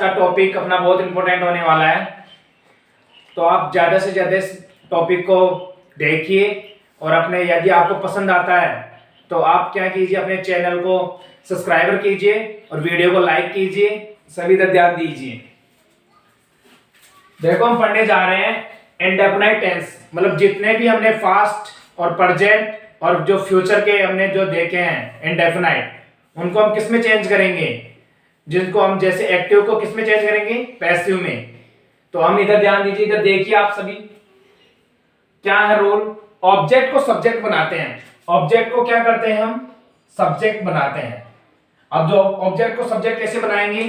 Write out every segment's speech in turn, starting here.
का टॉपिक अपना बहुत इंपॉर्टेंट होने वाला है, तो आप ज़्यादा से ज़्यादा इस टॉपिक को देखिए और अपने यदि आपको पसंद आता है तो आप क्या कीजिए, अपने चैनल को सब्सक्राइबर कीजिए और वीडियो को लाइक कीजिए, सभी तरफ ध्यान दीजिए। देखो हम पढ़ने जा रहे हैं इंडेफिनाइट टेंस, मतलब जितने भी हमने पास्ट और प्रेजेंट और जो फ्यूचर के हमने जो देखे हैं इंडेफिनाइट, उनको हम किस में चेंज करेंगे, जिनको हम जैसे एक्टिव को किस में चेंज करेंगे, पैसिव में। तो हम इधर ध्यान दीजिए, इधर देखिए आप सभी क्या है रूल। ऑब्जेक्ट को सब्जेक्ट बनाते हैं, ऑब्जेक्ट को क्या करते हैं हम, सब्जेक्ट बनाते हैं। अब जो ऑब्जेक्ट को सब्जेक्ट कैसे बनाएंगे,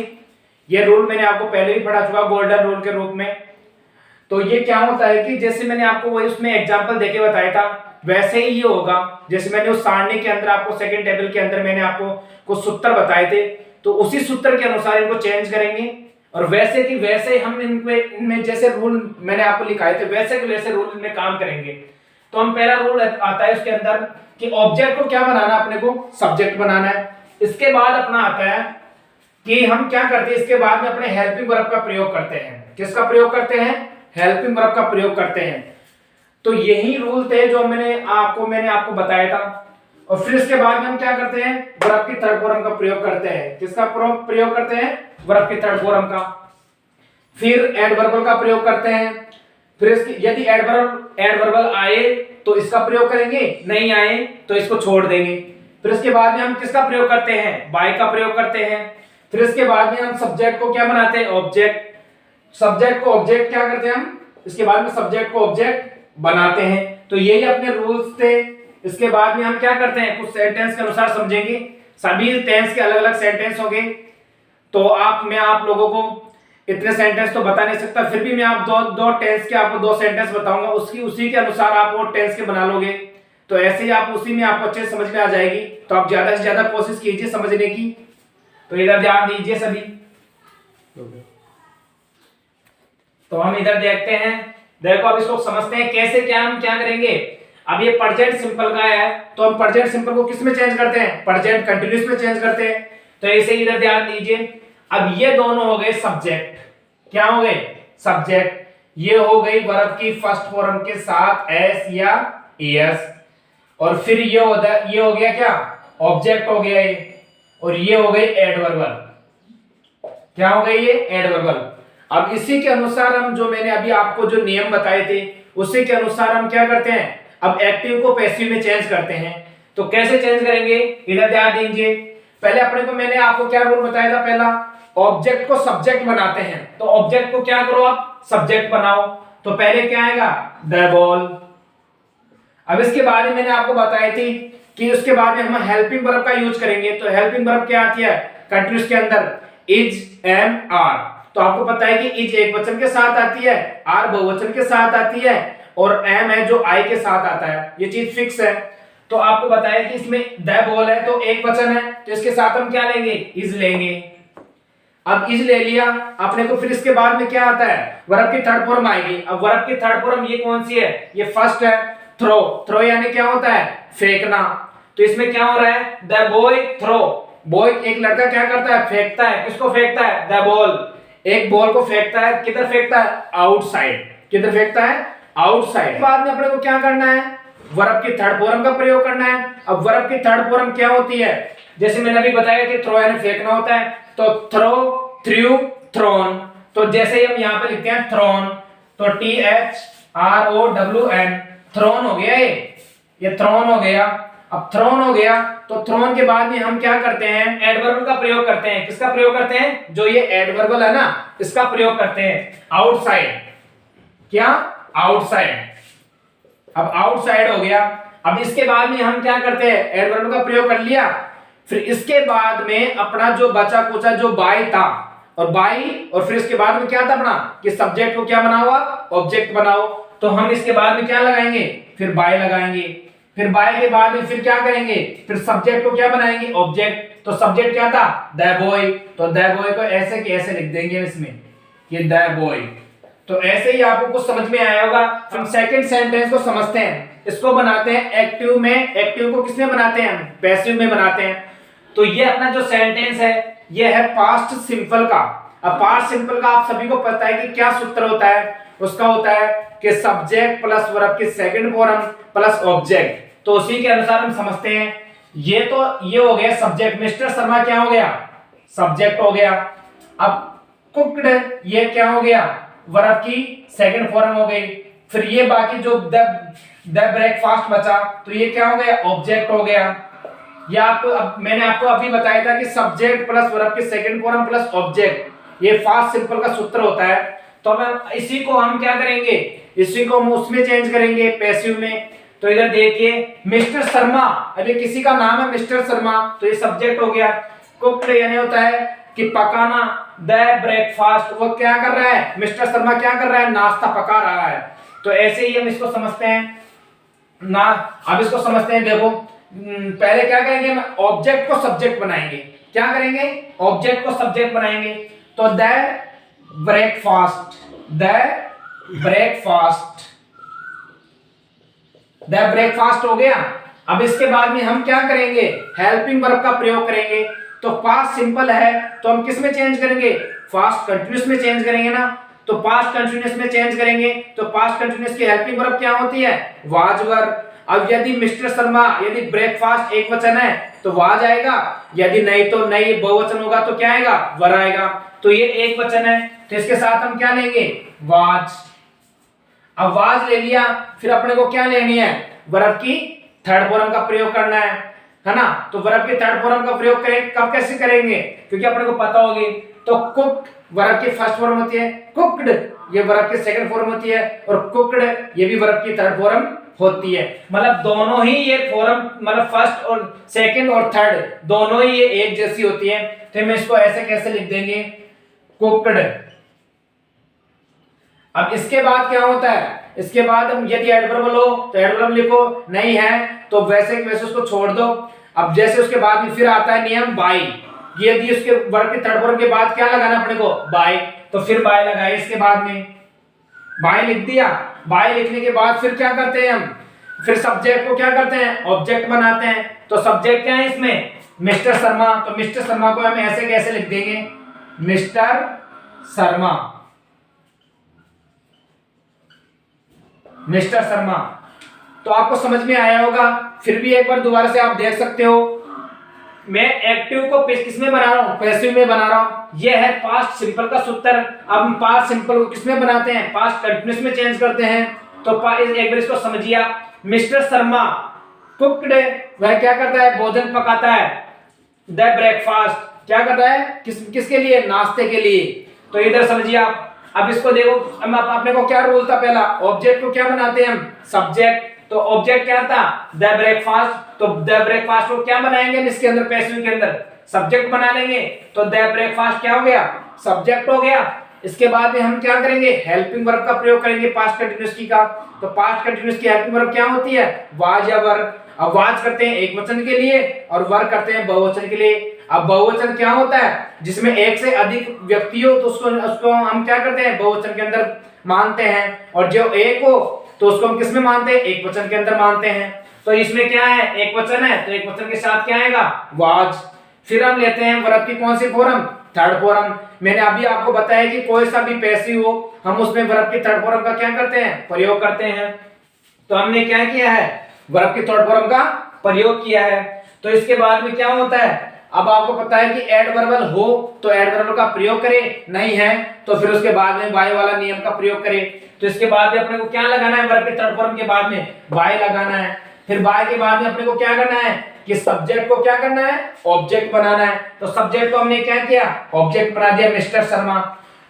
ये रूल मैंने आपको पहले भी पढ़ा चुका गोल्डन रूल के रूप में। तो ये क्या होता है कि जैसे मैंने आपको वही उसमें एग्जांपल देके बताया था, वैसे ही ये होगा। जैसे मैंने उस सारणी के अंदर आपको सेकंड टेबल के अंदर मैंने आपको कुछ सूत्र बताए थे, तो उसी सूत्र के अनुसार इनको चेंज करेंगे और वैसे कि वैसे हम इनमें जैसे रूल मैंने आपको लिखाए थे वैसे के वैसे रूल में काम करेंगे। तो हम पहला रूल आता है उसके अंदर कि ऑब्जेक्ट को क्या बनाना, अपने को सब्जेक्ट बनाना है। इसके बाद अपना आता है कि हम क्या करते हैं, इसके बाद में अपने हेल्पिंग वर्ब का प्रयोग करते हैं। किसका प्रयोग करते हैं, हेल्पिंग वर्ब का प्रयोग करते हैं। तो यही रूल थे जो मैंने आपको बताया था। और फिर इसके बाद में हम क्या करते हैं, वर्ब की थर्ड फॉर्म का प्रयोग करते हैं। किसका प्रयोग करते हैं, वर्ब की थर्ड फॉर्म का। फिर एडवर्बल का प्रयोग करते हैं। फिर इसकी यदि एडवर्बल आए तो इसका प्रयोग करेंगे, नहीं आए तो इसको छोड़ देंगे। फिर इसके बाद में हम किसका प्रयोग करते हैं, बाय का प्रयोग करते हैं। फिर इसके बाद में हम सब्जेक्ट को क्या बनाते हैं, ऑब्जेक्ट। सब्जेक्ट को ऑब्जेक्ट क्या करते हैं हम, इसके बाद में सब्जेक्ट को ऑब्जेक्ट बनाते हैं। तो यही अपने रूल्स थे। इसके बाद में हम क्या करते हैं, कुछ सेंटेंस के अनुसार समझेंगे। सभी टेंस के अलग अलग सेंटेंस होंगे। तो मैं आप लोगों को इतने सेंटेंस तो बता नहीं सकता, फिर भी मैं आप दो टेंस के आपको 2 सेंटेंस बताऊंगा, उसी के अनुसार आप वो टेंस के बना लोगे। तो ऐसे ही आप उसी में आपको अच्छे समझ में आ जाएगी। तो आप ज्यादा से ज्यादा कोशिश कीजिए समझने की। तो इधर ध्यान दीजिए सभी। तो हम इधर देखते हैं, देखो अब इसको समझते हैं कैसे हम क्या करेंगे। अब ये प्रेजेंट सिंपल का है, तो हम प्रेजेंट सिंपल को किस में चेंज करते हैं, प्रेजेंट कंटीन्यूअस में चेंज करते हैं। तो ऐसे इधर ध्यान दीजिए। अब ये दोनों हो गए सब्जेक्ट, क्या हो गए, सब्जेक्ट। ये हो गई वर्ब की फर्स्ट फॉर्म के साथ एस या एस। और फिर ये हो गया क्या, ऑब्जेक्ट हो गया ये। और ये हो गई एडवर्बल, क्या हो गई ये, एडवर्बल। अब इसी के अनुसार हम जो मैंने अभी आपको जो नियम बताए थे उसी के अनुसार हम क्या करते हैं, अब एक्टिव को पैसिव में चेंज करते हैं। तो कैसे चेंज करेंगे, इधर ध्यान दीजिए। पहले अपने को मैंने आपको क्या रूल बताया था, पहला ऑब्जेक्ट को सब्जेक्ट बनाते हैं। तो ऑब्जेक्ट को क्या करो, आप सब्जेक्ट बनाओ। तो पहले क्या आएगा, द बॉल। अब इसके बाद में मैंने आपको बताई थी कि उसके बाद में हम हेल्पिंग वर्ब का यूज करेंगे। तो हेल्पिंग वर्ब क्या आती है कंटीन्यूअस के अंदर, इज, एम, आर। तो आपको पता है कि इज एक वचन के साथ आती है, आर बहुवचन के साथ आती है और एम है जो आई के साथ आता है। ये चीज फिक्स है। तो आपको बताया कि इसमें द बॉल है तो एक वचन है, तो इसके साथ हम क्या लेंगे, इज लेंगे। अब इज ले लिया अपने को। फिर इसके बाद में क्या आता है, वर्ब की थर्ड फॉर्म आएगी। अब वर्ब की थर्ड फॉर्म ये कौन सी है, ये फर्स्ट है, थ्रो। थ्रो यानी क्या होता है, फेंकना। तो इसमें क्या हो रहा है, द बॉय थ्रो। बॉय एक लड़का क्या करता है, फेंकता है। किसको फेंकता है, द बॉल। एक बॉल को फेंकता है, किधर फेंकता है, आउटसाइड। किधर फेंकता है, आउटसाइड। बाद में अपने को क्या करना है, वर्ब की थर्ड फॉर्म का प्रयोग करना है। अब वर्ब की थर्ड फॉर्म क्या होती है, जैसे मैंने अभी बताया कि थ्रो यानी फेंकना होता है। तो थ्रो, थ्रू, थ्रोन। तो जैसे ही हम यहाँ पे लिखते हैं थ्रोन, तो THROWN, थ्रोन हो गया ये थ्रोन हो गया। अब थ्रोन हो गया तो थ्रोन के बाद में हम क्या करते हैं, एडवर्बल का प्रयोग करते हैं। किसका प्रयोग करते हैं, जो ये एडवर्बल है ना, इसका प्रयोग करते हैं, आउटसाइड। क्या, आउटसाइड। अब आउटसाइड हो गया। अब इसके बाद में हम क्या करते हैं, एडवर्ब का प्रयोग कर लिया। फिर इसके बाद में अपना जो बचा कुचा जो बाय था, और बाय, और फिर इसके बाद में क्या था अपना कि सब्जेक्ट को क्या बनाओ, ऑब्जेक्ट बनाओ। तो हम इसके बाद में क्या लगाएंगे, फिर बाय लगाएंगे। फिर बाय के बाद में फिर क्या करेंगे, फिर सब्जेक्ट को क्या बनाएंगे, ऑब्जेक्ट। तो सब्जेक्ट क्या था, द बॉय। तो द बॉय को ऐसे के ऐसे लिख देंगे इसमें, ये द बॉय। तो ऐसे ही आपको कुछ समझ में आया होगा। हम सेकंड सेंटेंस को समझते हैं, इसको बनाते हैं एक्टिव में। एक्टिव को किसमें बनाते हैं, हम पैसिव में बनाते हैं। तो ये अपना जो सेंटेंस है ये है पास्ट सिंपल का। अब पास्ट सिंपल का आप सभी को पता है कि क्या सूत्र होता है, उसका होता है कि सब्जेक्ट प्लस वर्ब की सेकंड फॉर्म प्लस ऑब्जेक्ट। तो उसी के अनुसार हम समझते हैं। ये हो गया सब्जेक्ट, मिस्टर शर्मा क्या हो गया, सब्जेक्ट हो गया। अब कुक्ड ये क्या हो गया, वर्ब की सेकंड फॉर्म हो गई। फिर ये बाकी जो द ब्रेकफास्ट बचा, तो ये क्या हो गया, ऑब्जेक्ट हो गया। या आपको मैंने आपको अभी बताया था कि सब्जेक्ट प्लस वर्ब की सेकंड फॉर्म प्लस ऑब्जेक्ट, ये फास्ट सिंपल का सूत्र होता है। तो अब इसी को हम क्या करेंगे, इसी को हम उसमें चेंज करेंगे, पैसिव में। तो इधर देखिए मिस्टर शर्मा, अभी किसी का नाम है मिस्टर शर्मा, तो ये सब्जेक्ट हो गया। कुक्ड यानी होता है कि पकाना, द ब्रेकफास्ट वो क्या कर रहा है, मिस्टर शर्मा क्या कर रहा है, नाश्ता पका रहा है। तो ऐसे ही हम इसको समझते हैं ना। अब इसको समझते हैं, देखो पहले क्या करेंगे, हम ऑब्जेक्ट को सब्जेक्ट बनाएंगे। क्या करेंगे, ऑब्जेक्ट को सब्जेक्ट बनाएंगे। तो the breakfast, the breakfast, the breakfast हो गया। अब इसके बाद में हम क्या करेंगे, हेल्पिंग वर्ब का प्रयोग करेंगे। तो पास्ट सिंपल है तो हम किस में चेंज करेंगे, पास्ट कंटीन्यूअस में चेंज करेंगे ना। तो पास्ट कंटीन्यूअस में चेंज करेंगे तो पास्ट कंटीन्यूअस की हेल्पिंग वर्ब क्या होती है, वाज वर्ब। अब यदि मिस्टर शर्मा, यदि ब्रेकफास्ट एक वचन है तो वाज आएगा, यदि नहीं तो नहीं बहुवचन होगा तो क्या आएगा, वर आएगा। तो ये एक वचन है तो इसके साथ हम क्या लेंगे, वाज। अब वाज ले लिया, फिर अपने को क्या लेनी है, वर्ब की थर्ड फॉर्म का प्रयोग करना है ना। तो वर्ब की थर्ड फॉर्म का प्रयोग करें, कब कैसे करेंगे, क्योंकि अपने को पता होगी। तो कुक वर्ब की फर्स्ट फॉर्म होती है, कुक्ड ये वर्ब की सेकंड फॉर्म होती है, और कुक्ड ये भी वर्ब की थर्ड फॉर्म होती है। मतलब दोनों ही ये फॉर्म, मतलब फर्स्ट और सेकंड और थर्ड दोनों ही ये एक जैसी होती है। तो हम इसको ऐसे कैसे लिख देंगे, कुक्ड। अब इसके बाद क्या होता है, इसके बाद हम यदि एडवर्ब हो तो एडवर्ब लिखो, नहीं है तो वैसे वैसे उसको छोड़ दो। अब जैसे उसके बाद में फिर आता है नियम बाय, यदि उसके वर्ब के थर्ड फॉर्म के बाद क्या लगाना अपने को, बाय, तो फिर बाय लगाए। इसके बाद में बाय लिख दिया, बाय लिखने के बाद फिर क्या करते हैं हम, फिर सब्जेक्ट को क्या करते हैं, ऑब्जेक्ट बनाते हैं। तो सब्जेक्ट क्या है इसमें, मिस्टर शर्मा। तो मिस्टर शर्मा को हम ऐसे कैसे लिख देंगे, मिस्टर शर्मा, मिस्टर शर्मा। तो आपको समझ में आया होगा। फिर भी एक बार दोबारा से आप देख सकते हो, मैं एक्टिव को किसमें बना रहा हूं, पैसिव में बना रहा हूं। यह है पास्ट सिंपल का सूत्र। अब हम पास्ट सिंपल को किसमें बनाते हैं, पास्ट कंटीन्यूअस में चेंज करते हैं। तो एक बार इसको समझिए आप, मिस्टर शर्मा कुक्ड, वह क्या करता है, भोजन पकाता है। द ब्रेकफास्ट क्या करता है, किसके लिए, नाश्ते के लिए। तो इधर समझिए आप। अब इसको देखो, अपने को क्या रूल था, पहला ऑब्जेक्ट को क्या बनाते हैं हम, सब्जेक्ट। तो ऑब्जेक्ट क्या था, द ब्रेकफास्ट। तो द ब्रेकफास्ट को क्या बनाएंगे हम, इसके अंदर पैसिव के अंदर सब्जेक्ट बना लेंगे। तो द ब्रेकफास्ट क्या हो गया, सब्जेक्ट हो गया। इसके बाद में हम क्या करेंगे, हेल्पिंग वर्ब का प्रयोग करेंगे पास्ट कंटीन्यूअस की का। तो पास्ट कंटीन्यूअस की हेल्पिंग वर्ब क्या होती है, वाज या वर। अब वाज करते हैं एक वचन के लिए और वर करते हैं बहुवचन के लिए। अब बहुवचन क्या होता है, जिसमें एक से अधिक व्यक्ति हो तो उसको हम क्या करते हैं, बहुवचन के अंदर मानते हैं। और जो एक हो तो उसको हम किसमें मानते हैं, एक वचन के अंदर मानते हैं। तो इसमें क्या है, एक वचन है तो एक वचन के साथ क्या आएगा, वाज। फिर हम लेते हैं वर्ब की कौन सी फॉर्म, थर्ड फॉर्म। मैंने अभी आपको बताया कि कोई सा भी पैसिव हो हम उसमें वर्ब की थर्ड फॉर्म का क्या करते हैं, प्रयोग करते हैं। तो हमने क्या किया है, वर्ब की थर्ड फॉर्म का प्रयोग किया है। तो इसके बाद में क्या होता है, अब आपको पता है कि एडवर्बल हो तो एडवर्बल का प्रयोग करें, नहीं है तो फिर उसके बाद में बाय वाला नियम का प्रयोग करें। तो इसके बाद में अपने को क्या लगाना है, वर्ब के थर्ड फॉर्म के बाद में बाय लगाना है। फिर बाय के बाद में अपने को क्या करना है कि सब्जेक्ट को क्या करना है, ऑब्जेक्ट बनाना है। तो सब्जेक्ट को हमने क्या किया, ऑब्जेक्ट बना दिया, मिस्टर शर्मा।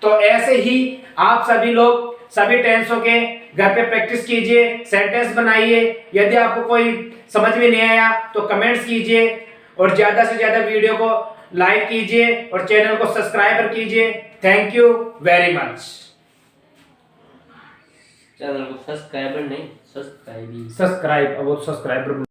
तो ऐसे ही आप सभी लोग सभी टेंसों के घर पे प्रैक्टिस कीजिए, सेंटेंस बनाइए। यदि आपको कोई समझ में नहीं आया तो कमेंट्स कीजिए और ज्यादा से ज्यादा वीडियो को लाइक कीजिए और चैनल को सब्सक्राइब कीजिए। Thank you very much. Channel को सब्सक्राइबर नहीं, सब्सक्राइब अब वो सब्सक्राइबर